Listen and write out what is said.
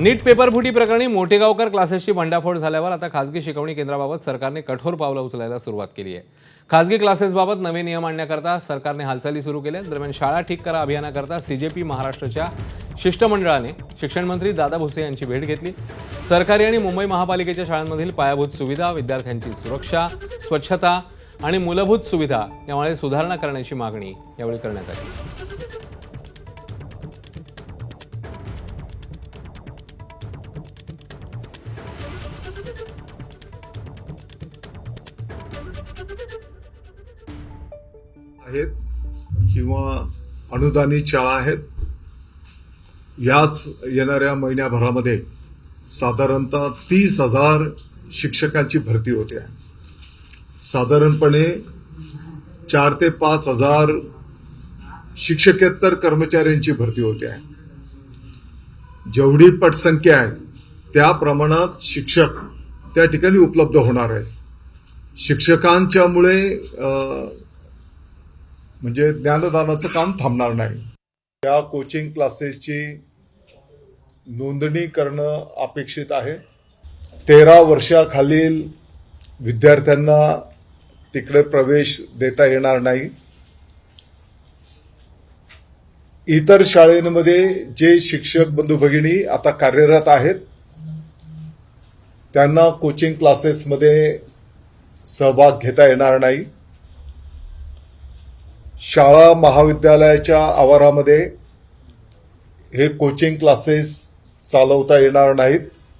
नीट पेपरफुटी प्रकरणी मोठेगावकर क्लासेसची बंडाफोड झाल्यावर आता खासगी शिकवणी केंद्राबाबत सरकारने कठोर पावलं उचलायला सुरुवात केली आहे। खासगी क्लासेसबाबत नवे नियम आणण्याकरता सरकारने हालचाली सुरू केल्या। दरम्यान शाळा ठीक करा अभियानाकरता सीजेपी महाराष्ट्राच्या शिष्टमंडळाने शिक्षण मंत्री दादा भुसे यांची भेट घेतली। सरकारी आणि मुंबई महापालिकेच्या शाळांमधील पायाभूत सुविधा, विद्यार्थ्यांची सुरक्षा, स्वच्छता आणि मूलभूत सुविधा यामुळे सुधारणा करण्याची मागणी यावेळी करण्यात आली। आहेत किंवा अनुदानित शाळा आहेत, याच येणाऱ्या महिन्याभरामध्ये साधारणतः 30,000 शिक्षकांची भरती होते आहे। साधारणपणे 4 ते 5,000 शिक्षकेतर कर्मचाऱ्यांची भरती होते आहे। जेवढी पटसंख्या आहे त्या प्रमाणात शिक्षक त्या ठिकाणी उपलब्ध होणार आहेत। शिक्षकांच्यामुळे म्हणजे ज्ञानदानाचं काम थांबणार नाही। या कोचिंग क्लासेसची नोंदणी करणं अपेक्षित आहे। 13 वर्षाखालील विद्यार्थ्यांना तिकडे प्रवेश देता येणार नाही। इतर शाळेमध्ये जे शिक्षक बंधू भगिनी आता कार्यरत आहेत त्यांना कोचिंग क्लासेसमध्ये सहभाग घेता येणार नाही। शाळा महाविद्यालयाच्या आवारामध्ये हे कोचिंग क्लासेस चालवता येणार नाहीत।